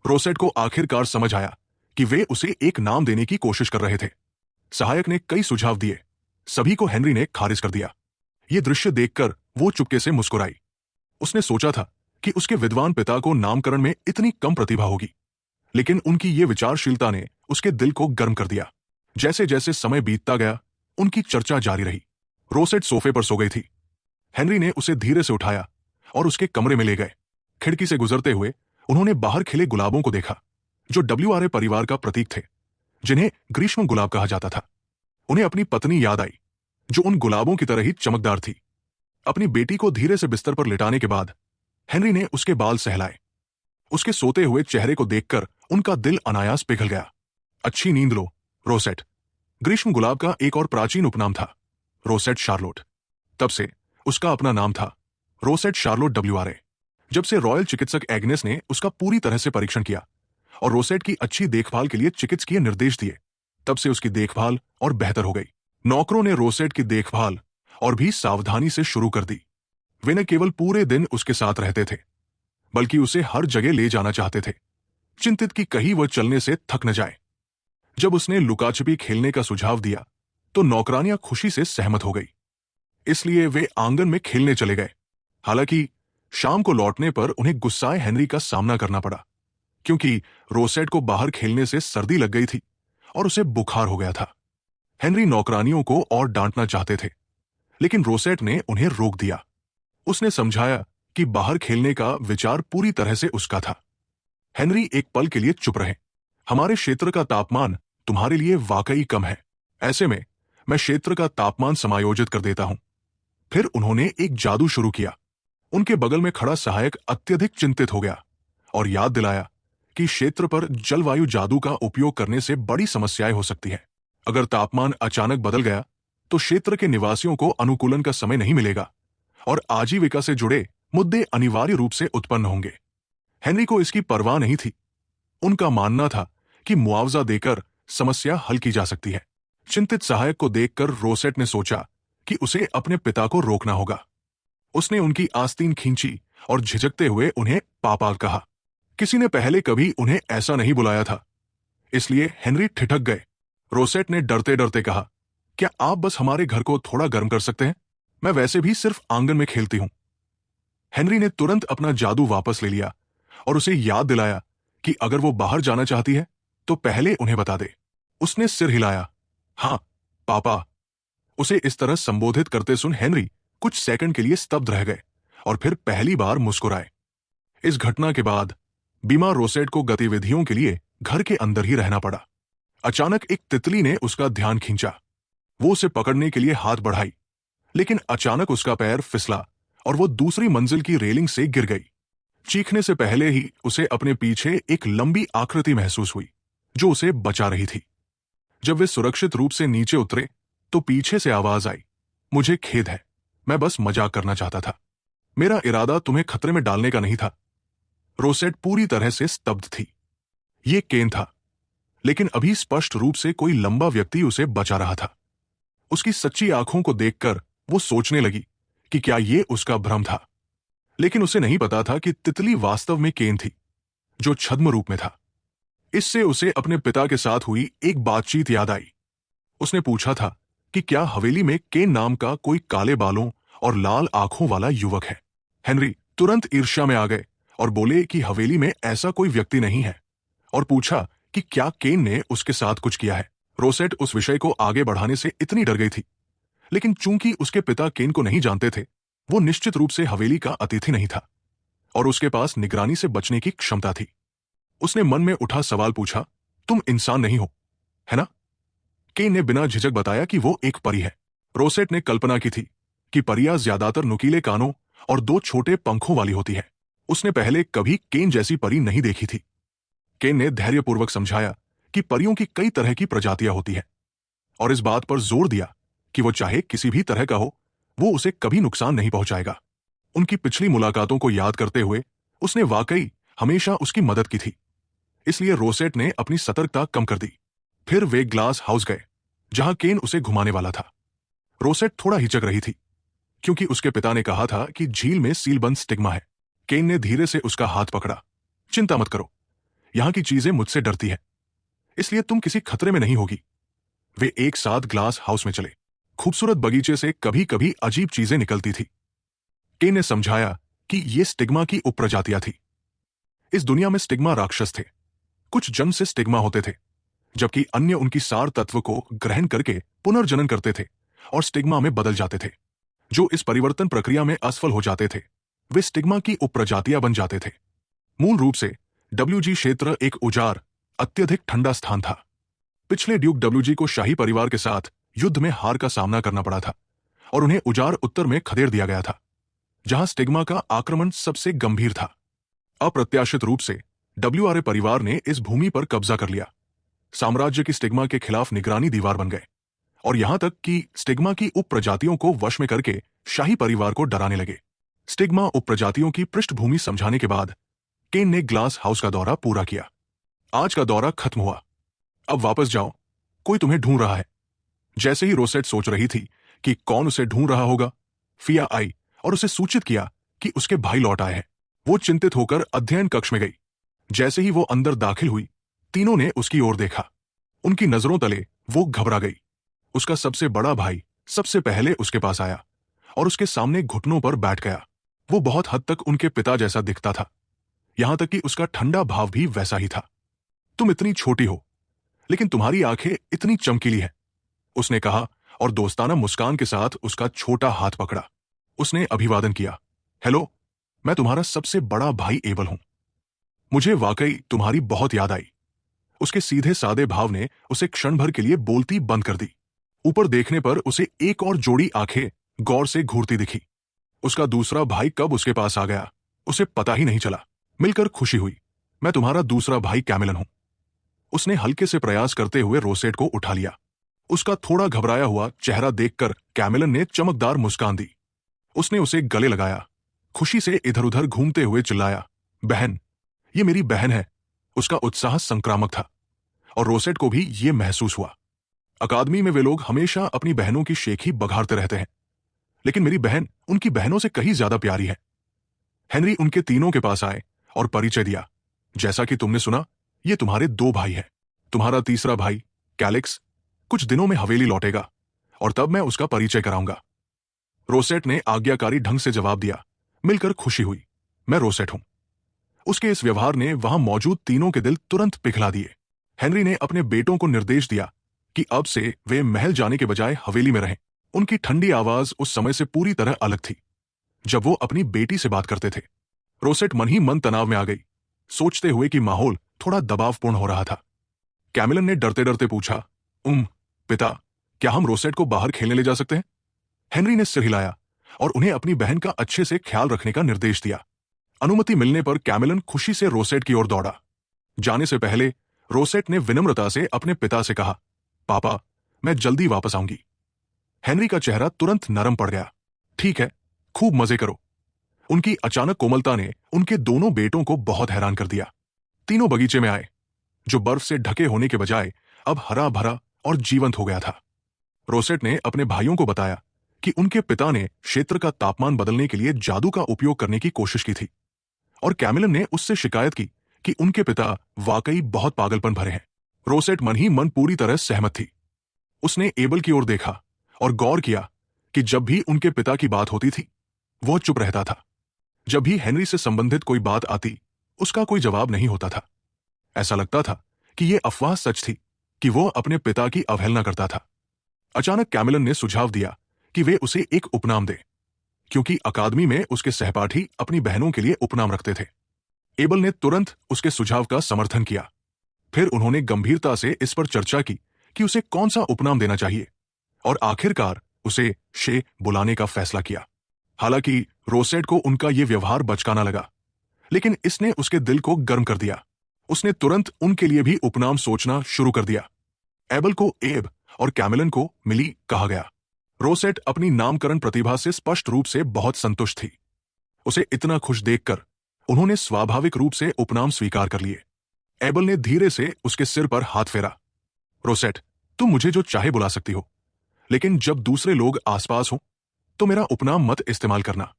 Rosette को आखिरकार समझ आया कि वे उसे एक नाम देने की कोशिश कर रहे थे। सहायक ने कई सुझाव दिए, सभी को हेनरी ने खारिज कर दिया। यह दृश्य देखकर वो चुपके से मुस्कुराई। उसने सोचा था कि उसके विद्वान पिता को नामकरण में इतनी कम प्रतिभा होगी, लेकिन उनकी ये विचारशीलता ने उसके दिल को गर्म कर दिया। जैसे जैसे समय बीतता गया, उनकी चर्चा जारी रही। रोसेट सोफे पर सो गई थी। हेनरी ने उसे धीरे से उठाया और उसके कमरे में ले गए। खिड़की से गुजरते हुए उन्होंने बाहर खिले गुलाबों को देखा, जो WRA परिवार का प्रतीक थे, जिन्हें ग्रीष्म गुलाब कहा जाता था। उन्हें अपनी पत्नी याद आई, जो उन गुलाबों की तरह ही चमकदार थी। अपनी बेटी को धीरे से बिस्तर पर लिटाने के बाद हेनरी ने उसके बाल सहलाए। उसके सोते हुए चेहरे को देखकर उनका दिल अनायास पिघल गया। अच्छी नींद लो, रोसेट। ग्रीष्म गुलाब का एक और प्राचीन उपनाम था, रोसेट शार्लोट। तब से उसका अपना नाम था, रोसेट शार्लोट WRA। जब से रॉयल चिकित्सक एग्नेस ने उसका पूरी तरह से परीक्षण किया और रोसेट की अच्छी देखभाल के लिए चिकित्सकीय निर्देश दिए, तब से उसकी देखभाल और बेहतर हो गई। नौकरों ने रोसेट की देखभाल और भी सावधानी से शुरू कर दी। वे न केवल पूरे दिन उसके साथ रहते थे, बल्कि उसे हर जगह ले जाना चाहते थे, चिंतित कि कहीं वह चलने से थक न जाए। जब उसने लुकाछिपी खेलने का सुझाव दिया, तो नौकरानियां खुशी से सहमत हो गई। इसलिए वे आंगन में खेलने चले गए। हालांकि शाम को लौटने पर उन्हें गुस्साए हेनरी का सामना करना पड़ा, क्योंकि रोसेट को बाहर खेलने से सर्दी लग गई थी और उसे बुखार हो गया था। हेनरी नौकरानियों को और डांटना चाहते थे, लेकिन रोसेट ने उन्हें रोक दिया। उसने समझाया कि बाहर खेलने का विचार पूरी तरह से उसका था। हेनरी एक पल के लिए चुप रहे। हमारे क्षेत्र का तापमान तुम्हारे लिए वाकई कम है। ऐसे में मैं क्षेत्र का तापमान समायोजित कर देता हूं। फिर उन्होंने एक जादू शुरू किया। उनके बगल में खड़ा सहायक अत्यधिक चिंतित हो गया और याद दिलाया कि क्षेत्र पर जलवायु जादू का उपयोग करने से बड़ी समस्याएं हो सकती हैं। अगर तापमान अचानक बदल गया तो क्षेत्र के निवासियों को अनुकूलन का समय नहीं मिलेगा और आजीविका से जुड़े मुद्दे अनिवार्य रूप से उत्पन्न होंगे। हेनरी को इसकी परवाह नहीं थी। उनका मानना था कि मुआवजा देकर समस्या हल की जा सकती है। चिंतित सहायक को देखकर रोसेट ने सोचा कि उसे अपने पिता को रोकना होगा। उसने उनकी आस्तीन खींची और झिझकते हुए उन्हें पापा कहा। किसी ने पहले कभी उन्हें ऐसा नहीं बुलाया था, इसलिए हेनरी ठिठक गए। रोसेट ने डरते डरते कहा, क्या आप बस हमारे घर को थोड़ा गर्म कर सकते हैं? मैं वैसे भी सिर्फ आंगन में खेलती हूं। हेनरी ने तुरंत अपना जादू वापस ले लिया और उसे याद दिलाया कि अगर वो बाहर जाना चाहती है तो पहले उन्हें बता दे। उसने सिर हिलाया। हाँ पापा। उसे इस तरह संबोधित करते सुन हेनरी कुछ सेकंड के लिए स्तब्ध रह गए और फिर पहली बार मुस्कुराए। इस घटना के बाद बीमार रोसेट को गतिविधियों के लिए घर के अंदर ही रहना पड़ा। अचानक एक तितली ने उसका ध्यान खींचा। वो उसे पकड़ने के लिए हाथ बढ़ाई, लेकिन अचानक उसका पैर फिसला और वो दूसरी मंजिल की रेलिंग से गिर गई। चीखने से पहले ही उसे अपने पीछे एक लंबी आकृति महसूस हुई, जो उसे बचा रही थी। जब वे सुरक्षित रूप से नीचे उतरे तो पीछे से आवाज आई, मुझे खेद है, मैं बस मजाक करना चाहता था। मेरा इरादा तुम्हें खतरे में डालने का नहीं था। रोसेट पूरी तरह से स्तब्ध थी। ये केन था, लेकिन अभी स्पष्ट रूप से कोई लंबा व्यक्ति उसे बचा रहा था। उसकी सच्ची आंखों को देखकर वो सोचने लगी कि क्या ये उसका भ्रम था, लेकिन उसे नहीं पता था कि तितली वास्तव में केन थी, जो छद्म रूप में था। इससे उसे अपने पिता के साथ हुई एक बातचीत याद आई। उसने पूछा था कि क्या हवेली में केन नाम का कोई काले बालों और लाल आंखों वाला युवक है। हेनरी तुरंत ईर्ष्या में आ गए और बोले कि हवेली में ऐसा कोई व्यक्ति नहीं है, और पूछा कि क्या केन ने उसके साथ कुछ किया है। रोसेट उस विषय को आगे बढ़ाने से इतनी डर गई थी, लेकिन चूंकि उसके पिता केन को नहीं जानते थे, वो निश्चित रूप से हवेली का अतिथि नहीं था और उसके पास निगरानी से बचने की क्षमता थी। उसने मन में उठा सवाल पूछा, तुम इंसान नहीं हो, है ना? केन ने बिना झिझक बताया कि वो एक परी है। रोसेट ने कल्पना की थी कि परियां ज्यादातर नुकीले कानों और 2 छोटे पंखों वाली होती है। उसने पहले कभी केन जैसी परी नहीं देखी थी। केन ने धैर्यपूर्वक समझाया कि परियों की कई तरह की प्रजातियां होती हैं और इस बात पर जोर दिया कि वो चाहे किसी भी तरह का हो, वो उसे कभी नुकसान नहीं पहुंचाएगा। उनकी पिछली मुलाकातों को याद करते हुए उसने वाकई हमेशा उसकी मदद की थी, इसलिए रोसेट ने अपनी सतर्कता कम कर दी। फिर वे ग्लास हाउस गए, जहां केन उसे घुमाने वाला था। रोसेट थोड़ा हिचक रही थी, क्योंकि उसके पिता ने कहा था कि झील में सीलबंद स्टिग्मा है। केन ने धीरे से उसका हाथ पकड़ा। चिंता मत करो, यहाँ की चीजें मुझसे डरती है, इसलिए तुम किसी खतरे में नहीं होगी। वे एक साथ ग्लास हाउस में चले। खूबसूरत बगीचे से कभी कभी अजीब चीजें निकलती थी। केन ने समझाया कि ये स्टिग्मा की उपप्रजातियां थी। इस दुनिया में स्टिग्मा राक्षस थे। कुछ जन्म से स्टिग्मा होते थे, जबकि अन्य उनकी सार तत्व को ग्रहण करके पुनर्जनन करते थे और स्टिग्मा में बदल जाते थे। जो इस परिवर्तन प्रक्रिया में असफल हो जाते थे, वे स्टिग्मा की उपप्रजातियां बन जाते थे। मूल रूप से डब्ल्यूजी क्षेत्र एक उजाड़, अत्यधिक ठंडा स्थान था। पिछले ड्यूक डब्ल्यूजी को शाही परिवार के साथ युद्ध में हार का सामना करना पड़ा था और उन्हें उजाड़ उत्तर में खदेड़ दिया गया था, जहां स्टिग्मा का आक्रमण सबसे गंभीर था। अप्रत्याशित रूप से डब्ल्यूआरए परिवार ने इस भूमि पर कब्जा कर लिया। साम्राज्य की स्टिग्मा के खिलाफ निगरानी दीवार बन गए और यहां तक कि स्टिग्मा की उप प्रजातियों को वश में करके शाही परिवार को डराने लगे। स्टिग्मा उप प्रजातियों की पृष्ठभूमि समझाने के बाद केन ने ग्लास हाउस का दौरा पूरा किया। आज का दौरा खत्म हुआ, अब वापस जाओ, कोई तुम्हें ढूंढ रहा है। जैसे ही रोसेट सोच रही थी कि कौन उसे ढूंढ रहा होगा, फिया आई और उसे सूचित किया कि उसके भाई लौट आए हैं। वो चिंतित होकर अध्ययन कक्ष में गई। जैसे ही वो अंदर दाखिल हुई, तीनों ने उसकी ओर देखा। उनकी नजरों तले वो घबरा गई। उसका सबसे बड़ा भाई सबसे पहले उसके पास आया और उसके सामने घुटनों पर बैठ गया। वो बहुत हद तक उनके पिता जैसा दिखता था, यहां तक कि उसका ठंडा भाव भी वैसा ही था। तुम इतनी छोटी हो, लेकिन तुम्हारी आंखें इतनी चमकीली हैं, उसने कहा और दोस्ताना मुस्कान के साथ उसका छोटा हाथ पकड़ा। उसने अभिवादन किया। हेलो, मैं तुम्हारा सबसे बड़ा भाई एबल हूं। मुझे वाकई तुम्हारी बहुत याद आई। उसके सीधे सादे भाव ने उसे क्षण भर के लिए बोलती बंद कर दी। ऊपर देखने पर उसे एक और जोड़ी आंखें गौर से घूरती दिखी। उसका दूसरा भाई कब उसके पास आ गया, उसे पता ही नहीं चला। मिलकर खुशी हुई। मैं तुम्हारा दूसरा भाई कैमिलन हूं। उसने हल्के से प्रयास करते हुए रोसेट को उठा लिया। उसका थोड़ा घबराया हुआ चेहरा देखकर कैमिलन ने चमकदार मुस्कान दी। उसने उसे गले लगाया, खुशी से इधर उधर घूमते हुए चिल्लाया, बहन, ये मेरी बहन है। उसका उत्साह संक्रामक था और रोसेट को भी ये महसूस हुआ। अकादमी में वे लोग हमेशा अपनी बहनों की शेखी बघारते रहते हैं, लेकिन मेरी बहन उनकी बहनों से कहीं ज्यादा प्यारी है। हेनरी उनके तीनों के पास आए और परिचय दिया। जैसा कि तुमने सुना, ये तुम्हारे दो भाई हैं। तुम्हारा तीसरा भाई कैलिक्स कुछ दिनों में हवेली लौटेगा और तब मैं उसका परिचय कराऊंगा। रोसेट ने आज्ञाकारी ढंग से जवाब दिया। मिलकर खुशी हुई। मैं रोसेट हूं। उसके इस व्यवहार ने वहां मौजूद तीनों के दिल तुरंत पिघला दिए। हेनरी ने अपने बेटों को निर्देश दिया कि अब से वे महल जाने के बजाय हवेली में रहें। उनकी ठंडी आवाज उस समय से पूरी तरह अलग थी जब वो अपनी बेटी से बात करते थे। रोसेट मन ही मन तनाव में आ गई, सोचते हुए कि माहौल थोड़ा दबावपूर्ण हो रहा था। कैमिलन ने डरते डरते पूछा, पिता, क्या हम रोसेट को बाहर खेलने ले जा सकते हैं? हेनरी ने सिर हिलाया और उन्हें अपनी बहन का अच्छे से ख्याल रखने का निर्देश दिया। अनुमति मिलने पर कैमिलन खुशी से रोसेट की ओर दौड़ा। जाने से पहले रोसेट ने विनम्रता से अपने पिता से कहा, पापा, मैं जल्दी वापस आऊंगी। हेनरी का चेहरा तुरंत नरम पड़ गया। ठीक है, खूब मजे करो। उनकी अचानक कोमलता ने उनके दोनों बेटों को बहुत हैरान कर दिया। तीनों बगीचे में आए, जो बर्फ से ढके होने के बजाय अब हरा भरा और जीवंत हो गया था। रोसेट ने अपने भाइयों को बताया कि उनके पिता ने क्षेत्र का तापमान बदलने के लिए जादू का उपयोग करने की कोशिश की थी और कैमिलन ने उससे शिकायत की कि उनके पिता वाकई बहुत पागलपन भरे हैं। रोसेट मन ही मन पूरी तरह सहमत थी। उसने एबल की ओर देखा और गौर किया कि जब भी उनके पिता की बात होती थी, वह चुप रहता था। जब भी हेनरी से संबंधित कोई बात आती, उसका कोई जवाब नहीं होता था। ऐसा लगता था कि यह अफवाह सच थी कि वो अपने पिता की अवहेलना करता था। अचानक कैमिलन ने सुझाव दिया कि वे उसे एक उपनाम दें, क्योंकि अकादमी में उसके सहपाठी अपनी बहनों के लिए उपनाम रखते थे। एबल ने तुरंत उसके सुझाव का समर्थन किया। फिर उन्होंने गंभीरता से इस पर चर्चा की कि उसे कौन सा उपनाम देना चाहिए और आखिरकार उसे शे बुलाने का फैसला किया। हालांकि रोसेट को उनका यह व्यवहार बचकाना लगा, लेकिन इसने उसके दिल को गर्म कर दिया। उसने तुरंत उनके लिए भी उपनाम सोचना शुरू कर दिया। एबल को एब और कैमिलन को मिली कहा गया। रोसेट अपनी नामकरण प्रतिभा से स्पष्ट रूप से बहुत संतुष्ट थी। उसे इतना खुश देखकर उन्होंने स्वाभाविक रूप से उपनाम स्वीकार कर लिए। एबल ने धीरे से उसके सिर पर हाथ फेरा। रोसेट, तुम मुझे जो चाहे बुला सकती हो, लेकिन जब दूसरे लोग आसपास हो तो मेरा उपनाम मत इस्तेमाल करना।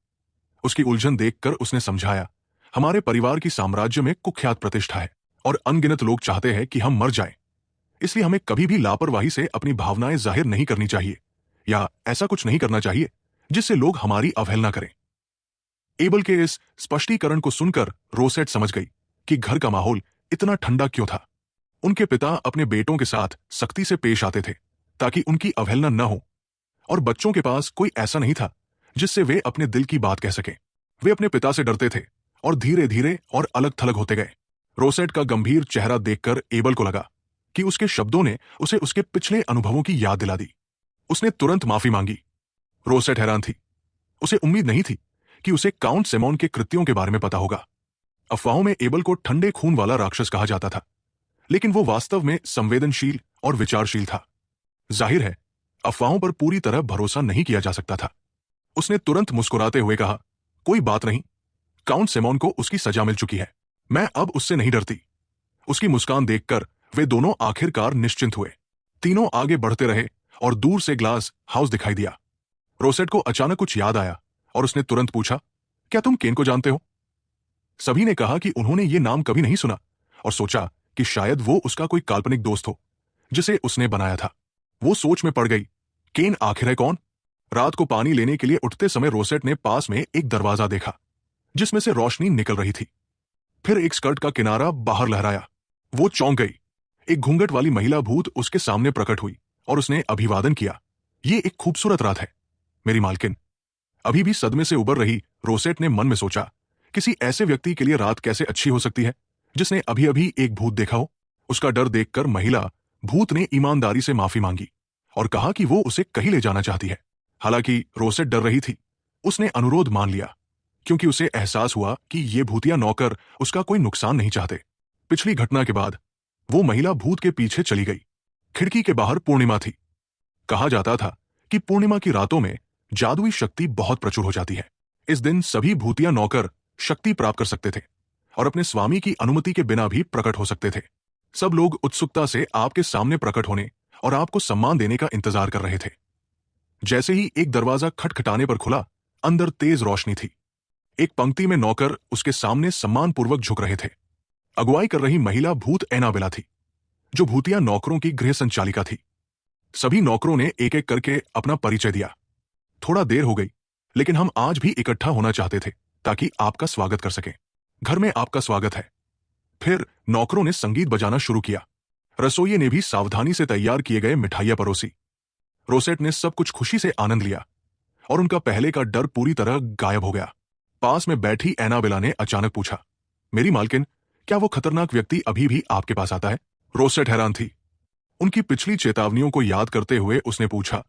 उसकी उलझन देखकर उसने समझाया, हमारे परिवार की साम्राज्य में कुख्यात प्रतिष्ठा है। और अनगिनत लोग चाहते हैं कि हम मर जाएं। इसलिए हमें कभी भी लापरवाही से अपनी भावनाएं जाहिर नहीं करनी चाहिए या ऐसा कुछ नहीं करना चाहिए जिससे लोग हमारी अवहेलना करें। एबल के इस स्पष्टीकरण को सुनकर रोसेट समझ गई कि घर का माहौल इतना ठंडा क्यों था। उनके पिता अपने बेटों के साथ सख्ती से पेश आते थे ताकि उनकी अवहेलना न हो, और बच्चों के पास कोई ऐसा नहीं था जिससे वे अपने दिल की बात कह सकें। वे अपने पिता से डरते थे और धीरे धीरे और अलग थलग होते गए। रोसेट का गंभीर चेहरा देखकर एबल को लगा कि उसके शब्दों ने उसे उसके पिछले अनुभवों की याद दिला दी। उसने तुरंत माफी मांगी। रोसेट हैरान थी। उसे उम्मीद नहीं थी कि उसे काउंट सेमोन के कृत्यों के बारे में पता होगा। अफवाहों में एबल को ठंडे खून वाला राक्षस कहा जाता था, लेकिन वो वास्तव में संवेदनशील और विचारशील था। जाहिर है, अफवाहों पर पूरी तरह भरोसा नहीं किया जा सकता था। उसने तुरंत मुस्कुराते हुए कहा, कोई बात नहीं, काउंट सेमोन को उसकी सजा मिल चुकी है, मैं अब उससे नहीं डरती। उसकी मुस्कान देखकर वे दोनों आखिरकार निश्चिंत हुए। तीनों आगे बढ़ते रहे और दूर से ग्लास हाउस दिखाई दिया। रोसेट को अचानक कुछ याद आया और उसने तुरंत पूछा, क्या तुम केन को जानते हो? सभी ने कहा कि उन्होंने ये नाम कभी नहीं सुना और सोचा कि शायद वो उसका कोई काल्पनिक दोस्त हो जिसे उसने बनाया था। वो सोच में पड़ गई, केन आखिर है कौन? रात को पानी लेने के लिए उठते समय रोसेट ने पास में एक दरवाजा देखा जिसमें से रोशनी निकल रही थी। फिर एक स्कर्ट का किनारा बाहर लहराया। वो चौंक गई। एक घूंघट वाली महिला भूत उसके सामने प्रकट हुई और उसने अभिवादन किया। ये एक खूबसूरत रात है, मेरी मालकिन। अभी भी सदमे से उबर रही रोसेट ने मन में सोचा, किसी ऐसे व्यक्ति के लिए रात कैसे अच्छी हो सकती है जिसने अभी अभी एक भूत देखा हो। उसका डर देखकर महिला भूत ने ईमानदारी से माफी मांगी और कहा कि वो उसे कहीं ले जाना चाहती है। हालांकि रोसेट डर रही थी, उसने अनुरोध मान लिया क्योंकि उसे एहसास हुआ कि ये भूतिया नौकर उसका कोई नुकसान नहीं चाहते। पिछली घटना के बाद वो महिला भूत के पीछे चली गई। खिड़की के बाहर पूर्णिमा थी। कहा जाता था कि पूर्णिमा की रातों में जादुई शक्ति बहुत प्रचुर हो जाती है। इस दिन सभी भूतिया नौकर शक्ति प्राप्त कर सकते थे और अपने स्वामी की अनुमति के बिना भी प्रकट हो सकते थे। सब लोग उत्सुकता से आपके सामने प्रकट होने और आपको सम्मान देने का इंतजार कर रहे थे। जैसे ही एक दरवाजा खटखटाने पर खुला, अंदर तेज रोशनी थी। एक पंक्ति में नौकर उसके सामने सम्मानपूर्वक झुक रहे थे। अगुवाई कर रही महिला भूत एनाबेला थी, जो भूतिया नौकरों की गृह संचालिका थी। सभी नौकरों ने एक एक करके अपना परिचय दिया। थोड़ा देर हो गई, लेकिन हम आज भी इकट्ठा होना चाहते थे ताकि आपका स्वागत कर सकें। घर में आपका स्वागत है। फिर नौकरों ने संगीत बजाना शुरू किया। रसोइये ने भी सावधानी से तैयार किए गए मिठाइयां परोसी। रोसेट ने सब कुछ खुशी से आनंद लिया और उनका पहले का डर पूरी तरह गायब हो गया। पास में बैठी एनाबेला ने अचानक पूछा, मेरी मालकिन, क्या वो खतरनाक व्यक्ति अभी भी आपके पास आता है? रोसेट हैरान थी। उनकी पिछली चेतावनियों को याद करते हुए उसने पूछा,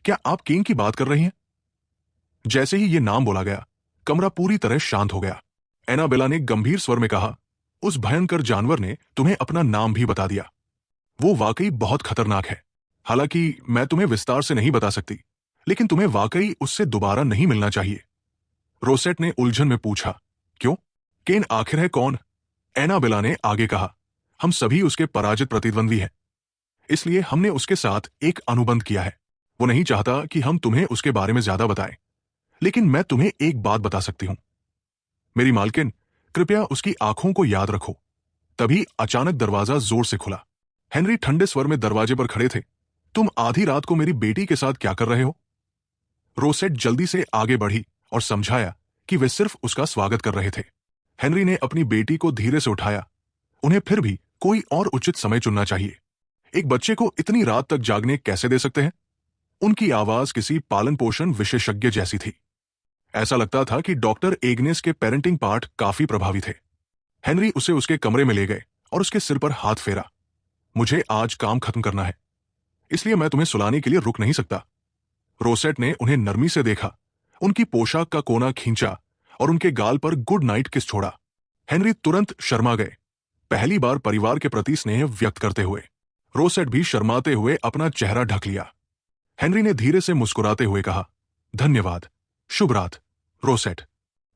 क्या आप केन की बात कर रही हैं? जैसे ही ये नाम बोला गया, कमरा पूरी तरह शांत हो गया। एनाबेला ने गंभीर स्वर में कहा, उस भयंकर जानवर ने तुम्हें अपना नाम भी बता दिया। वो वाकई बहुत खतरनाक है। हालांकि मैं तुम्हें विस्तार से नहीं बता सकती, लेकिन तुम्हें वाकई उससे दोबारा नहीं मिलना चाहिए। रोसेट ने उलझन में पूछा, क्यों? केन आखिर है कौन? एनाबेला ने आगे कहा, हम सभी उसके पराजित प्रतिद्वंद्वी हैं, इसलिए हमने उसके साथ एक अनुबंध किया है। वो नहीं चाहता कि हम तुम्हें उसके बारे में ज्यादा बताएं, लेकिन मैं तुम्हें एक बात बता सकती हूं। मेरी मालकिन, कृपया उसकी आंखों को याद रखो। तभी अचानक दरवाजा जोर से खुला। हेनरी ठंडे स्वर में दरवाजे पर खड़े थे। तुम आधी रात को मेरी बेटी के साथ क्या कर रहे हो? रोसेट जल्दी से आगे बढ़ी और समझाया कि वे सिर्फ उसका स्वागत कर रहे थे। हेनरी ने अपनी बेटी को धीरे से उठाया। उन्हें फिर भी कोई और उचित समय चुनना चाहिए। एक बच्चे को इतनी रात तक जागने कैसे दे सकते हैं? उनकी आवाज किसी पालन पोषण विशेषज्ञ जैसी थी। ऐसा लगता था कि डॉक्टर एग्नेस के पेरेंटिंग पाठ काफी प्रभावी थे। हेनरी उसे उसके कमरे में ले गए और उसके सिर पर हाथ फेरा। मुझे आज काम खत्म करना है, इसलिए मैं तुम्हें सुलाने के लिए रुक नहीं सकता। रोसेट ने उन्हें नरमी से देखा, उनकी पोशाक का कोना खींचा और उनके गाल पर गुड नाइट किस छोड़ा। हेनरी तुरंत शर्मा गए, पहली बार परिवार के प्रति स्नेह व्यक्त करते हुए। रोसेट भी शर्माते हुए अपना चेहरा ढक लिया। हेनरी ने धीरे से मुस्कुराते हुए कहा, धन्यवाद, शुभ रात रोसेट।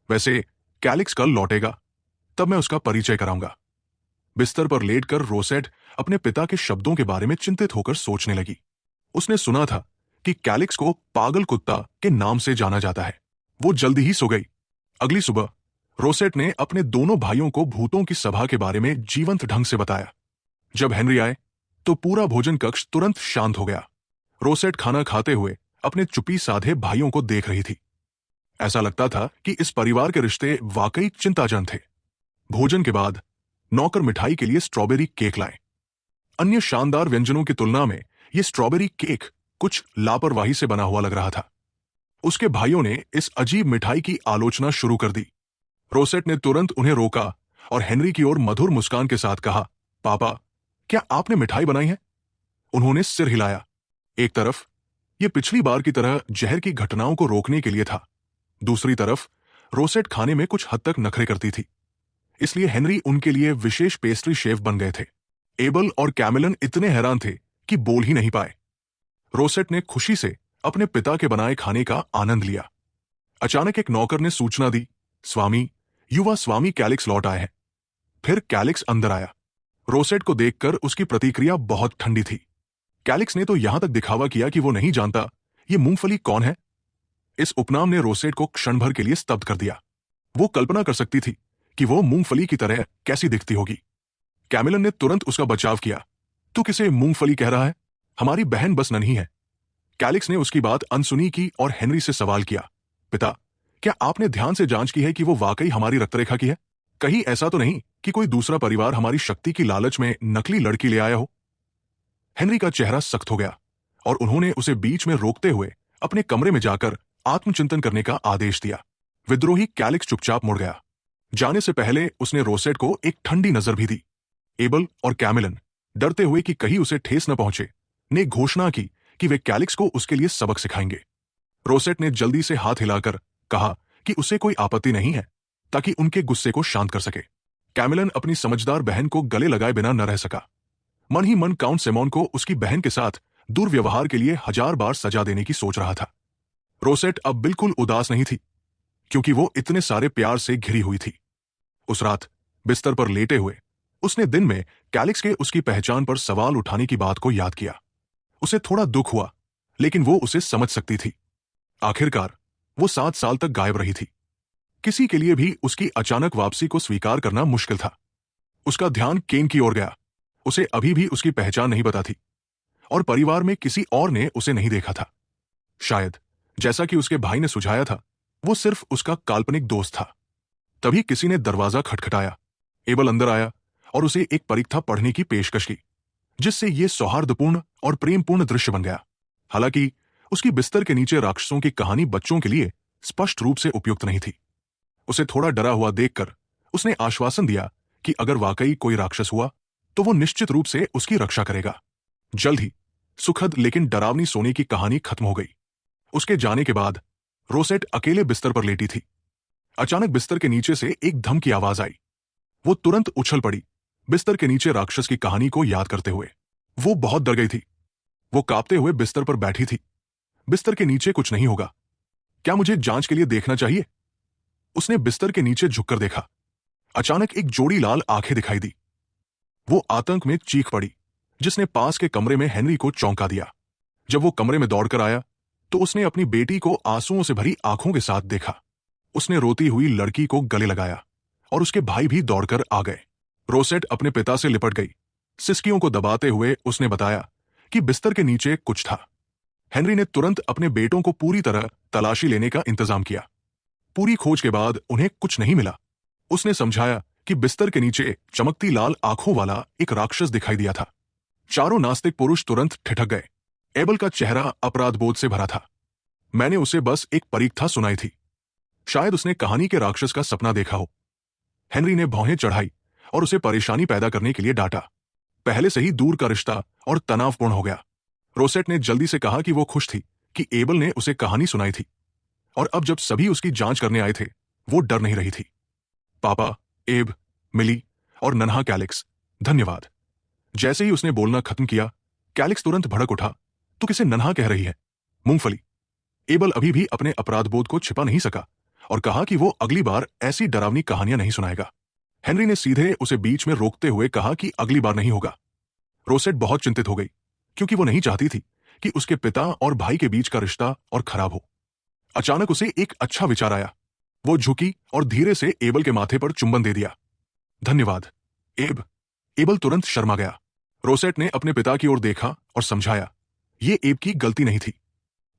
वैसे कैलिक्स कल लौटेगा, तब मैं उसका परिचय कराऊंगा। बिस्तर पर लेटकर रोसेट अपने पिता के शब्दों के बारे में चिंतित होकर सोचने लगी। उसने सुना था कि कैलिक्स को पागल कुत्ता के नाम से जाना जाता है। वो जल्दी ही सो गई। अगली सुबह रोसेट ने अपने दोनों भाइयों को भूतों की सभा के बारे में जीवंत ढंग से बताया। जब हेनरी आए तो पूरा भोजन कक्ष तुरंत शांत हो गया। रोसेट खाना खाते हुए अपने चुप्पी साधे भाइयों को देख रही थी। ऐसा लगता था कि इस परिवार के रिश्ते वाकई चिंताजनक थे। भोजन के बाद नौकर मिठाई के लिए स्ट्रॉबेरी केक लाए। अन्य शानदार व्यंजनों की तुलना में यह स्ट्रॉबेरी केक कुछ लापरवाही से बना हुआ लग रहा था। उसके भाइयों ने इस अजीब मिठाई की आलोचना शुरू कर दी। रोसेट ने तुरंत उन्हें रोका और हेनरी की ओर मधुर मुस्कान के साथ कहा, पापा, क्या आपने मिठाई बनाई है? उन्होंने सिर हिलाया। एक तरफ यह पिछली बार की तरह जहर की घटनाओं को रोकने के लिए था, दूसरी तरफ रोसेट खाने में कुछ हद तक नखरे करती थी, इसलिए हेनरी उनके लिए विशेष पेस्ट्री शेफ बन गए थे। एबल और कैमिलन इतने हैरान थे कि बोल ही नहीं पाए। रोसेट ने खुशी से अपने पिता के बनाए खाने का आनंद लिया। अचानक एक नौकर ने सूचना दी, स्वामी, युवा स्वामी कैलिक्स लौट आए हैं। फिर कैलिक्स अंदर आया। रोसेट को देखकर उसकी प्रतिक्रिया बहुत ठंडी थी। कैलिक्स ने तो यहां तक दिखावा किया कि वो नहीं जानता ये मूंगफली कौन है। इस उपनाम ने रोसेट को क्षण भर के लिए स्तब्ध कर दिया। वो कल्पना कर सकती थी कि वो मूंगफली की तरह कैसी दिखती होगी। कैमिलन ने तुरंत उसका बचाव किया। तू किसे मूंगफली कह रहा है? हमारी बहन बस नन्ही है। कैलिक्स ने उसकी बात अनसुनी की और हेनरी से सवाल किया, पिता, क्या आपने ध्यान से जांच की है कि वो वाकई हमारी रक्तरेखा की है? कहीं ऐसा तो नहीं कि कोई दूसरा परिवार हमारी शक्ति की लालच में नकली लड़की ले आया हो? हेनरी का चेहरा सख्त हो गया और उन्होंने उसे बीच में रोकते हुए अपने कमरे में जाकर आत्मचिंतन करने का आदेश दिया। विद्रोही कैलिक्स चुपचाप मुड़ गया। जाने से पहले उसने रोसेट को एक ठंडी नजर भी दी। एबल और कैमिलन, डरते हुए कि कहीं उसे ठेस न पहुंचे, ने घोषणा की कि वे कैलिक्स को उसके लिए सबक सिखाएंगे। रोसेट ने जल्दी से हाथ हिलाकर कहा कि उसे कोई आपत्ति नहीं है, ताकि उनके गुस्से को शांत कर सके। कैमिलन अपनी समझदार बहन को गले लगाए बिना न रह सका। मन ही मन काउंट सेमोन को उसकी बहन के साथ दुर्व्यवहार के लिए 1000 बार सजा देने की सोच रहा था। रोसेट अब बिल्कुल उदास नहीं थी, क्योंकि वो इतने सारे प्यार से घिरी हुई थी। उस रात बिस्तर पर लेटे हुए उसने दिन में कैलिक्स के उसकी पहचान पर सवाल उठाने की बात को याद किया। उसे थोड़ा दुख हुआ, लेकिन वो उसे समझ सकती थी। आखिरकार वो 7 साल तक गायब रही थी। किसी के लिए भी उसकी अचानक वापसी को स्वीकार करना मुश्किल था। उसका ध्यान केन की ओर गया। उसे अभी भी उसकी पहचान नहीं पता थी और परिवार में किसी और ने उसे नहीं देखा था। शायद, जैसा कि उसके भाई ने सुझाया था, वो सिर्फ उसका काल्पनिक दोस्त था। तभी किसी ने दरवाजा खटखटाया। एबल अंदर आया और उसे एक परीक्षा पढ़ने की पेशकश की, जिससे ये सौहार्दपूर्ण और प्रेमपूर्ण दृश्य बन गया। हालांकि उसकी बिस्तर के नीचे राक्षसों की कहानी बच्चों के लिए स्पष्ट रूप से उपयुक्त नहीं थी। उसे थोड़ा डरा हुआ देखकर उसने आश्वासन दिया कि अगर वाकई कोई राक्षस हुआ तो वो निश्चित रूप से उसकी रक्षा करेगा। जल्द ही सुखद लेकिन डरावनी सोने की कहानी खत्म हो गई। उसके जाने के बाद रोसेट अकेले बिस्तर पर लेटी थी। अचानक बिस्तर के नीचे से एक धम की आवाज आई। वो तुरंत उछल पड़ी, बिस्तर के नीचे राक्षस की कहानी को याद करते हुए। वो बहुत डर गई थी। वो कांपते हुए बिस्तर पर बैठी थी। बिस्तर के नीचे कुछ नहीं होगा। क्या मुझे जांच के लिए देखना चाहिए? उसने बिस्तर के नीचे झुककर देखा। अचानक एक जोड़ी लाल आंखें दिखाई दी। वो आतंक में चीख पड़ी, जिसने पास के कमरे में हेनरी को चौंका दिया। जब वो कमरे में दौड़कर आया तो उसने अपनी बेटी को आंसुओं से भरी आंखों के साथ देखा। उसने रोती हुई लड़की को गले लगाया और उसके भाई भी दौड़कर आ गए। रोसेट अपने पिता से लिपट गई। सिसकियों को दबाते हुए उसने बताया कि बिस्तर के नीचे कुछ था। हेनरी ने तुरंत अपने बेटों को पूरी तरह तलाशी लेने का इंतजाम किया। पूरी खोज के बाद उन्हें कुछ नहीं मिला। उसने समझाया कि बिस्तर के नीचे चमकती लाल आंखों वाला एक राक्षस दिखाई दिया था। चारों नास्तिक पुरुष तुरंत ठिठक गए। एबल का चेहरा अपराधबोध से भरा था। मैंने उसे बस एक परीक्षा सुनाई थी। शायद उसने कहानी के राक्षस का सपना देखा हो। हेनरी ने भौहें चढ़ाई और उसे परेशानी पैदा करने के लिए डांटा। पहले से ही दूर का रिश्ता और तनावपूर्ण हो गया। रोसेट ने जल्दी से कहा कि वो खुश थी कि एबल ने उसे कहानी सुनाई थी, और अब जब सभी उसकी जांच करने आए थे, वो डर नहीं रही थी। पापा, एब, मिली और नन्हा कैलिक्स, धन्यवाद। जैसे ही उसने बोलना खत्म किया, कैलिक्स तुरंत भड़क उठा। तू किसे नन्हा कह रही है? मूंगफली। एबल अभी भी अपने अपराधबोध को छिपा नहीं सका और कहा कि वो अगली बार ऐसी डरावनी कहानियां नहीं सुनाएगा। हेनरी ने सीधे उसे बीच में रोकते हुए कहा कि अगली बार नहीं होगा। रोसेट बहुत चिंतित हो गई, क्योंकि वो नहीं चाहती थी कि उसके पिता और भाई के बीच का रिश्ता और खराब हो। अचानक उसे एक अच्छा विचार आया। वो झुकी और धीरे से एबल के माथे पर चुंबन दे दिया। धन्यवाद एब। एबल तुरंत शर्मा गया। रोसेट ने अपने पिता की ओर देखा और समझाया, ये एब की गलती नहीं थी।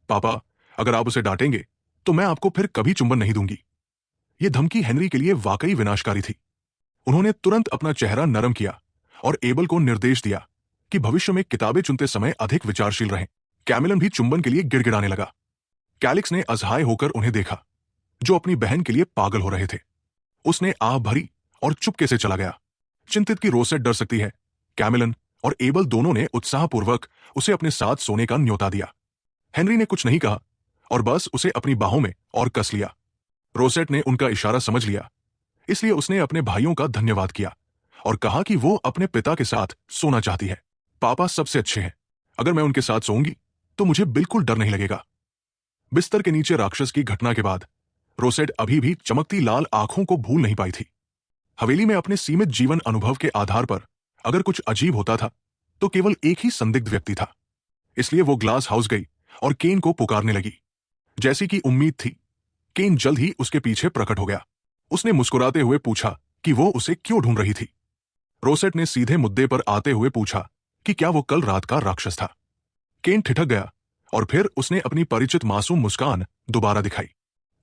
पापा, अगर आप उसे डांटेंगे तो मैं आपको फिर कभी चुंबन नहीं दूंगी। यह धमकी हेनरी के लिए वाकई विनाशकारी थी। उन्होंने तुरंत अपना चेहरा नरम किया और एबल को निर्देश दिया कि भविष्य में किताबें चुनते समय अधिक विचारशील रहें। कैमिलन भी चुंबन के लिए गिड़गिड़ाने लगा। कैलिक्स ने असहाय होकर उन्हें देखा, जो अपनी बहन के लिए पागल हो रहे थे। उसने आह भरी और चुपके से चला गया, चिंतित कि रोसेट डर सकती है। कैमिलन और एबल दोनों ने उत्साहपूर्वक उसे अपने साथ सोने का न्योता दिया। हेनरी ने कुछ नहीं कहा और बस उसे अपनी बाहों में और कस लिया। रोसेट ने उनका इशारा समझ लिया, इसलिए उसने अपने भाइयों का धन्यवाद किया और कहा कि वो अपने पिता के साथ सोना चाहती है। पापा सबसे अच्छे हैं, अगर मैं उनके साथ सोऊंगी तो मुझे बिल्कुल डर नहीं लगेगा। बिस्तर के नीचे राक्षस की घटना के बाद रोसेट अभी भी चमकती लाल आंखों को भूल नहीं पाई थी। हवेली में अपने सीमित जीवन अनुभव के आधार पर अगर कुछ अजीब होता था तो केवल एक ही संदिग्ध व्यक्ति था। इसलिए वो ग्लास हाउस गई और केन को पुकारने लगी। जैसी कि उम्मीद थी, केन जल्द ही उसके पीछे प्रकट हो गया। उसने मुस्कुराते हुए पूछा कि वो उसे क्यों ढूंढ रही थी। रोसेट ने सीधे मुद्दे पर आते हुए पूछा कि क्या वो कल रात का राक्षस था। केन ठिठक गया और फिर उसने अपनी परिचित मासूम मुस्कान दोबारा दिखाई।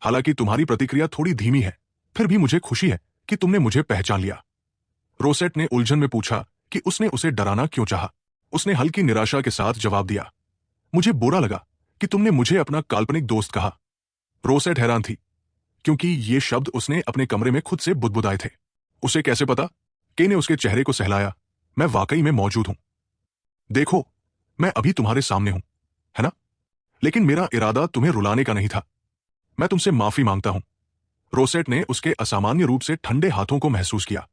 हालांकि तुम्हारी प्रतिक्रिया थोड़ी धीमी है, फिर भी मुझे खुशी है कि तुमने मुझे पहचान लिया। रोसेट ने उलझन में पूछा कि उसने उसे डराना क्यों चाहा। उसने हल्की निराशा के साथ जवाब दिया, मुझे बुरा लगा कि तुमने मुझे अपना काल्पनिक दोस्त कहा। रोसेट हैरान थी, क्योंकि ये शब्द उसने अपने कमरे में खुद से बुदबुदाए थे। उसे कैसे पता? के ने उसके चेहरे को सहलाया, मैं वाकई में मौजूद हूं। देखो, मैं अभी तुम्हारे सामने हूं, है ना? लेकिन मेरा इरादा तुम्हें रुलाने का नहीं था। मैं तुमसे माफी मांगता हूं। रोसेट ने उसके असामान्य रूप से ठंडे हाथों को महसूस किया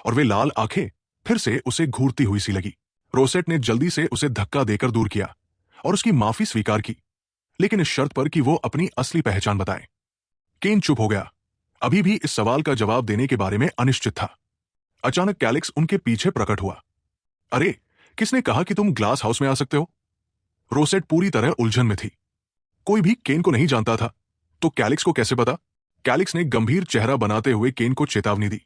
और वे लाल आंखें फिर से उसे घूरती हुई सी लगी। रोसेट ने जल्दी से उसे धक्का देकर दूर किया और उसकी माफी स्वीकार की, लेकिन इस शर्त पर कि वो अपनी असली पहचान बताए। केन चुप हो गया, अभी भी इस सवाल का जवाब देने के बारे में अनिश्चित था। अचानक कैलिक्स उनके पीछे प्रकट हुआ। अरे, किसने कहा कि तुम ग्लास हाउस में आ सकते हो? रोसेट पूरी तरह उलझन में थी। कोई भी केन को नहीं जानता था, तो कैलिक्स को कैसे पता? कैलिक्स ने गंभीर चेहरा बनाते हुए केन को चेतावनी दी,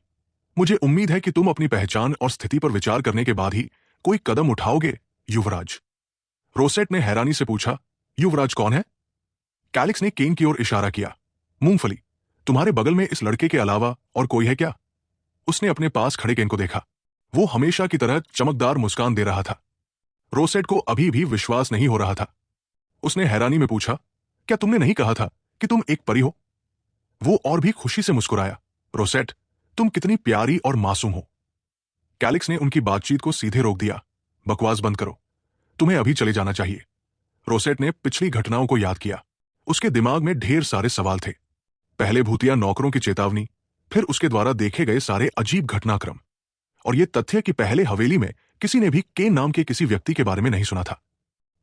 मुझे उम्मीद है कि तुम अपनी पहचान और स्थिति पर विचार करने के बाद ही कोई कदम उठाओगे, युवराज। रोसेट ने हैरानी से पूछा, युवराज कौन है? कैलिक्स ने केन की ओर इशारा किया, मूंगफली, तुम्हारे बगल में इस लड़के के अलावा और कोई है क्या? उसने अपने पास खड़े केन को देखा। वो हमेशा की तरह चमकदार मुस्कान दे रहा था। रोसेट को अभी भी विश्वास नहीं हो रहा था। उसने हैरानी में पूछा, क्या तुमने नहीं कहा था कि तुम एक परी हो? वो और भी खुशी से मुस्कुराया, रोसेट, तुम कितनी प्यारी और मासूम हो। कैलिक्स ने उनकी बातचीत को सीधे रोक दिया, बकवास बंद करो, तुम्हें अभी चले जाना चाहिए। रोसेट ने पिछली घटनाओं को याद किया। उसके दिमाग में ढेर सारे सवाल थे। पहले भूतिया नौकरों की चेतावनी, फिर उसके द्वारा देखे गए सारे अजीब घटनाक्रम, और यह तथ्य कि पहले हवेली में किसी ने भी केन नाम के किसी व्यक्ति के बारे में नहीं सुना था।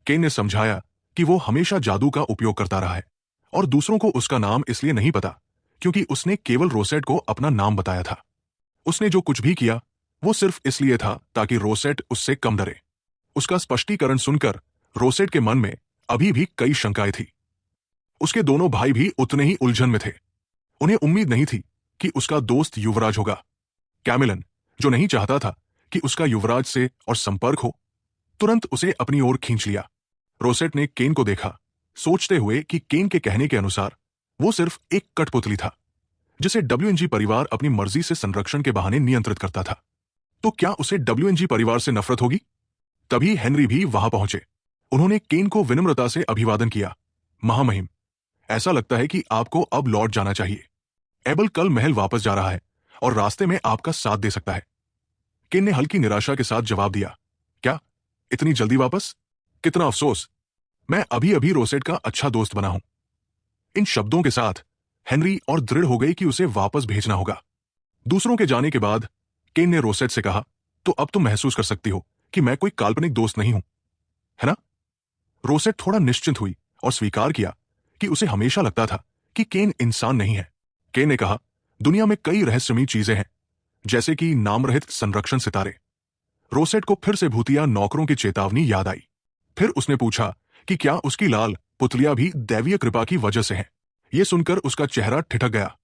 केन ने समझाया कि वो हमेशा जादू का उपयोग करता रहा है और दूसरों को उसका नाम इसलिए नहीं पता क्योंकि उसने केवल रोसेट को अपना नाम बताया था। उसने जो कुछ भी किया वो सिर्फ इसलिए था ताकि रोसेट उससे कम डरे। उसका स्पष्टीकरण सुनकर रोसेट के मन में अभी भी कई शंकाएं थी। उसके दोनों भाई भी उतने ही उलझन में थे। उन्हें उम्मीद नहीं थी कि उसका दोस्त युवराज होगा। कैमिलन, जो नहीं चाहता था कि उसका युवराज से और संपर्क हो, तुरंत उसे अपनी ओर खींच लिया। रोसेट ने केन को देखा, सोचते हुए कि केन के कहने के अनुसार वो सिर्फ एक कठपुतली था जिसे डब्ल्यूएनजी परिवार अपनी मर्जी से संरक्षण के बहाने नियंत्रित करता था। तो क्या उसे डब्ल्यूएनजी परिवार से नफरत होगी? तभी हेनरी भी वहां पहुंचे। उन्होंने केन को विनम्रता से अभिवादन किया, महामहिम, ऐसा लगता है कि आपको अब लौट जाना चाहिए। एबल कल महल वापस जा रहा है और रास्ते में आपका साथ दे सकता है। केन ने हल्की निराशा के साथ जवाब दिया, क्या इतनी जल्दी वापस? कितना अफसोस, मैं अभी अभी रोसेट का अच्छा दोस्त बना हूं। इन शब्दों के साथ हेनरी और दृढ़ हो गई कि उसे वापस भेजना होगा। दूसरों के जाने के बाद केन ने रोसेट से कहा, तो अब तुम महसूस कर सकती हो कि मैं कोई काल्पनिक दोस्त नहीं हूं, है ना? रोसेट थोड़ा निश्चिंत हुई और स्वीकार किया कि उसे हमेशा लगता था कि केन इंसान नहीं है। केन ने कहा, दुनिया में कई रहस्यमयी चीजें हैं, जैसे कि नामरहित संरक्षण सितारे। रोसेट को फिर से भूतिया नौकरों की चेतावनी याद आई। फिर उसने पूछा कि क्या उसकी लाल पुतलियां भी दैवीय कृपा की वजह से हैं। यह सुनकर उसका चेहरा ठिठक गया।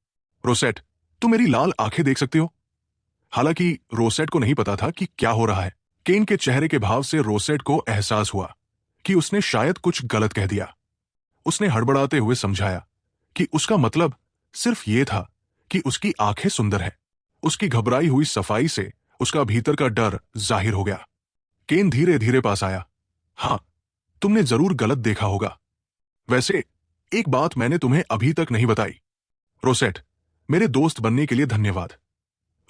रोसेट, तुम मेरी लाल आंखें देख सकती हो? हालांकि रोसेट को नहीं पता था कि क्या हो रहा है। केन के चेहरे के भाव से रोसेट को एहसास हुआ कि उसने शायद कुछ गलत कह दिया। उसने हड़बड़ाते हुए समझाया कि उसका मतलब सिर्फ ये था कि उसकी आंखें सुंदर है। उसकी घबराई हुई सफाई से उसका भीतर का डर जाहिर हो गया। केन धीरे धीरे पास आया। हाँ, तुमने जरूर गलत देखा होगा। वैसे एक बात मैंने तुम्हें अभी तक नहीं बताई। रोसेट, मेरे दोस्त बनने के लिए धन्यवाद।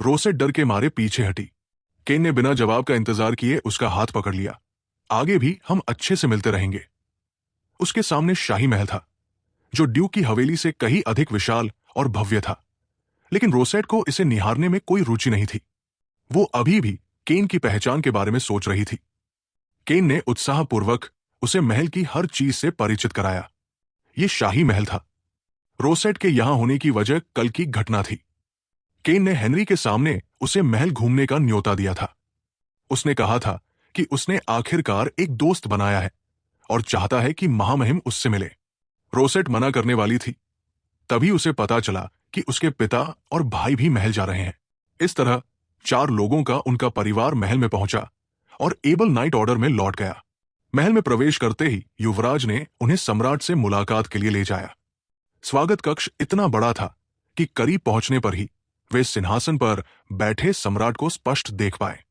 रोसेट डर के मारे पीछे हटी। केन ने बिना जवाब का इंतजार किए उसका हाथ पकड़ लिया। आगे भी हम अच्छे से मिलते रहेंगे। उसके सामने शाही महल था, जो ड्यूक की हवेली से कहीं अधिक विशाल और भव्य था। लेकिन रोसेट को इसे निहारने में कोई रुचि नहीं थी। वो अभी भी केन की पहचान के बारे में सोच रही थी। केन ने उत्साहपूर्वक उसे महल की हर चीज से परिचित कराया। यह शाही महल था। रोसेट के यहां होने की वजह कल की घटना थी। केन ने हेनरी के सामने उसे महल घूमने का न्योता दिया था। उसने कहा था कि उसने आखिरकार एक दोस्त बनाया है और चाहता है कि महामहिम उससे मिले। रोसेट मना करने वाली थी। तभी उसे पता चला कि उसके पिता और भाई भी महल जा रहे हैं। इस तरह 4 लोगों का उनका परिवार महल में पहुंचा और एबल नाइट ऑर्डर में लौट गया। महल में प्रवेश करते ही युवराज ने उन्हें सम्राट से मुलाकात के लिए ले जाया। स्वागत कक्ष इतना बड़ा था कि करीब पहुंचने पर ही वे सिंहासन पर बैठे सम्राट को स्पष्ट देख पाए।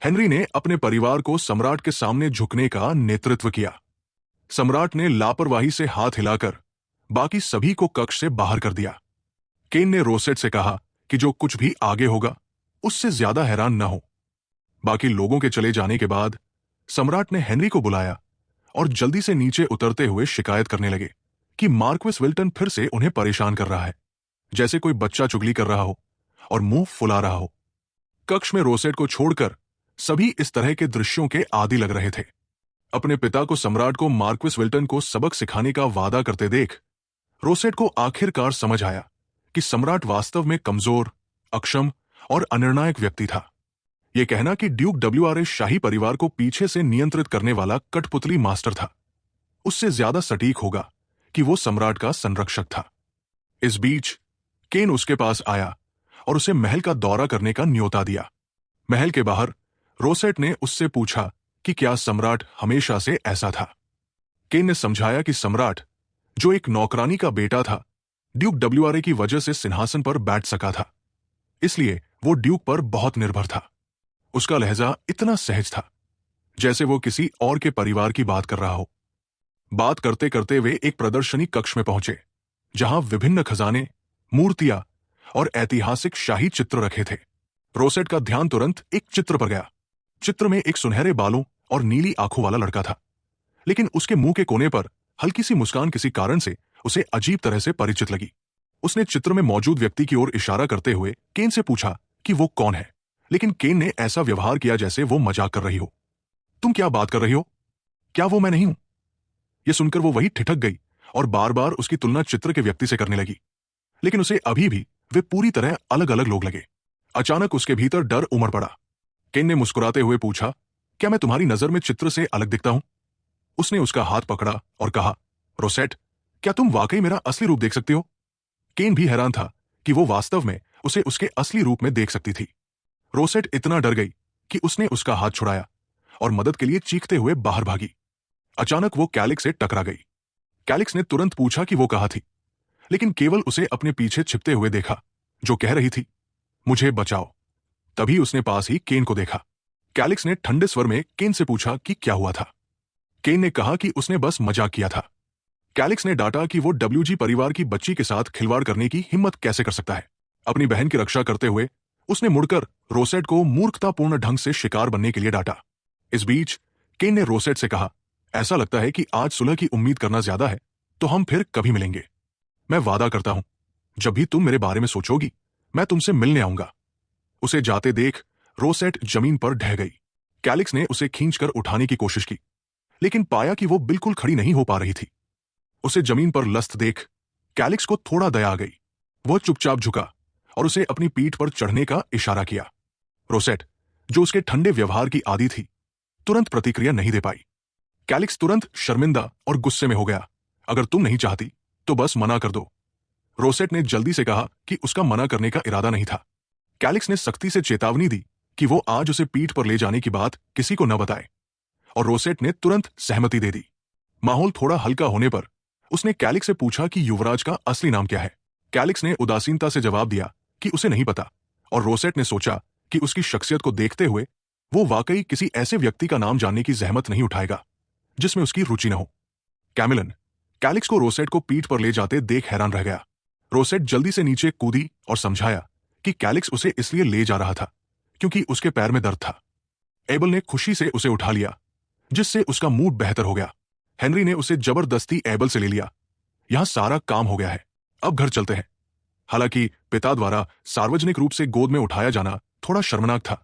हेनरी ने अपने परिवार को सम्राट के सामने झुकने का नेतृत्व किया। सम्राट ने लापरवाही से हाथ हिलाकर बाकी सभी को कक्ष से बाहर कर दिया। केन ने रोसेट से कहा कि जो कुछ भी आगे होगा उससे ज्यादा हैरान न हो। बाकी लोगों के चले जाने के बाद सम्राट ने हेनरी को बुलाया और जल्दी से नीचे उतरते हुए शिकायत करने लगे कि मार्क्विस विल्टन फिर से उन्हें परेशान कर रहा है, जैसे कोई बच्चा चुगली कर रहा हो और मुंह फुला रहा हो। कक्ष में रोसेट को छोड़कर सभी इस तरह के दृश्यों के आदी लग रहे थे। अपने पिता को सम्राट को मार्क्विस विल्टन को सबक सिखाने का वादा करते देख रोसेट को आखिरकार समझ आया कि सम्राट वास्तव में कमजोर, अक्षम और अनिर्णायक व्यक्ति था। यह कहना कि ड्यूक WRA शाही परिवार को पीछे से नियंत्रित करने वाला कठपुतली मास्टर था, उससे ज्यादा सटीक होगा कि वो सम्राट का संरक्षक था। इस बीच केन उसके पास आया और उसे महल का दौरा करने का न्योता दिया। महल के बाहर रोसेट ने उससे पूछा कि क्या सम्राट हमेशा से ऐसा था। केन ने समझाया कि सम्राट, जो एक नौकरानी का बेटा था, ड्यूक WRA की वजह से सिंहासन पर बैठ सका था, इसलिए वो ड्यूक पर बहुत निर्भर था। उसका लहजा इतना सहज था जैसे वो किसी और के परिवार की बात कर रहा हो। बात करते करते वे एक प्रदर्शनी कक्ष में पहुंचे, जहां विभिन्न खजाने, मूर्तियां और ऐतिहासिक शाही चित्र रखे थे। रोसेट का ध्यान तुरंत एक चित्र पर गया। चित्र में एक सुनहरे बालों और नीली आंखों वाला लड़का था, लेकिन उसके मुंह के कोने पर हल्की सी मुस्कान किसी कारण से उसे अजीब तरह से परिचित लगी। उसने चित्र में मौजूद व्यक्ति की ओर इशारा करते हुए केन से पूछा कि वो कौन है, लेकिन केन ने ऐसा व्यवहार किया जैसे वो मजाक कर रही हो। तुम क्या बात कर रही हो? क्या वो मैं नहीं हूं? यह सुनकर वो वही ठिठक गई और बार बार उसकी तुलना चित्र के व्यक्ति से करने लगी, लेकिन उसे अभी भी वे पूरी तरह अलग अलग लोग लगे। अचानक उसके भीतर डर उमड़ पड़ा। केन ने मुस्कुराते हुए पूछा, क्या मैं तुम्हारी नजर में चित्र से अलग दिखता हूं? उसने उसका हाथ पकड़ा और कहा, रोसेट, क्या तुम वाकई मेरा असली रूप देख सकती हो? केन भी हैरान था कि वो वास्तव में उसे उसके असली रूप में देख सकती थी। रोसेट इतना डर गई कि उसने उसका हाथ छुड़ाया और मदद के लिए चीखते हुए बाहर भागी। अचानक वो कैलिक्स से टकरा गई। कैलिक्स ने तुरंत पूछा कि वो कहां थी, लेकिन केवल उसे अपने पीछे छिपते हुए देखा, जो कह रही थी, मुझे बचाओ। तभी उसने पास ही केन को देखा। कैलिक्स ने ठंडे स्वर में केन से पूछा कि क्या हुआ था। केन ने कहा कि उसने बस मजाक किया था। कैलिक्स ने डांटा कि वो WG परिवार की बच्ची के साथ खिलवाड़ करने की हिम्मत कैसे कर सकता है। अपनी बहन की रक्षा करते हुए उसने मुड़कर रोसेट को मूर्खतापूर्ण ढंग से शिकार बनने के लिए डांटा। इस बीच केन ने रोसेट से कहा, ऐसा लगता है कि आज सुलह की उम्मीद करना ज्यादा है, तो हम फिर कभी मिलेंगे। मैं वादा करता हूं, जब भी तुम मेरे बारे में सोचोगी, मैं तुमसे मिलने आऊंगा। उसे जाते देख रोसेट जमीन पर ढह गई। कैलिक्स ने उसे खींचकर उठाने की कोशिश की, लेकिन पाया कि वो बिल्कुल खड़ी नहीं हो पा रही थी। उसे जमीन पर लस्त देख कैलिक्स को थोड़ा दया आ गई। वह चुपचाप झुका और उसे अपनी पीठ पर चढ़ने का इशारा किया। रोसेट, जो उसके ठंडे व्यवहार की आदी थी, तुरंत प्रतिक्रिया नहीं दे पाई। कैलिक्स तुरंत शर्मिंदा और गुस्से में हो गया। अगर तुम नहीं चाहती तो बस मना कर दो। रोसेट ने जल्दी से कहा कि उसका मना करने का इरादा नहीं था। कैलिक्स ने सख्ती से चेतावनी दी कि वो आज उसे पीठ पर ले जाने की बात किसी को न बताए, और रोसेट ने तुरंत सहमति दे दी। माहौल थोड़ा हल्का होने पर उसने कैलिक्स से पूछा कि युवराज का असली नाम क्या है। कैलिक्स ने उदासीनता से जवाब दिया कि उसे नहीं पता, और रोसेट ने सोचा कि उसकी शख्सियत को देखते हुए वो वाकई किसी ऐसे व्यक्ति का नाम जानने की जहमत नहीं उठाएगा जिसमें उसकी रुचि न हो। कैमिलन कैलिक्स को रोसेट को पीठ पर ले जाते देख हैरान रह गया। रोसेट जल्दी से नीचे कूदी और समझाया कि कैलिक्स उसे इसलिए ले जा रहा था क्योंकि उसके पैर में दर्द था। एबल ने खुशी से उसे उठा लिया, जिससे उसका मूड बेहतर हो गया। हेनरी ने उसे जबरदस्ती एबल से ले लिया। यहां सारा काम हो गया है, अब घर चलते हैं। हालांकि पिता द्वारा सार्वजनिक रूप से गोद में उठाया जाना थोड़ा शर्मनाक था,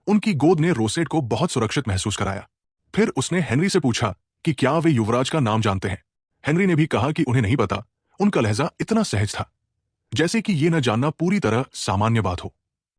उनकी गोद ने रोसेट को बहुत सुरक्षित महसूस कराया। फिर उसने हेनरी से पूछा कि क्या वे युवराज का नाम जानते हैं। हेनरी ने भी कहा कि उन्हें नहीं पता। उनका लहजा इतना सहज था, जैसे कि यह न जानना पूरी तरह सामान्य बात हो।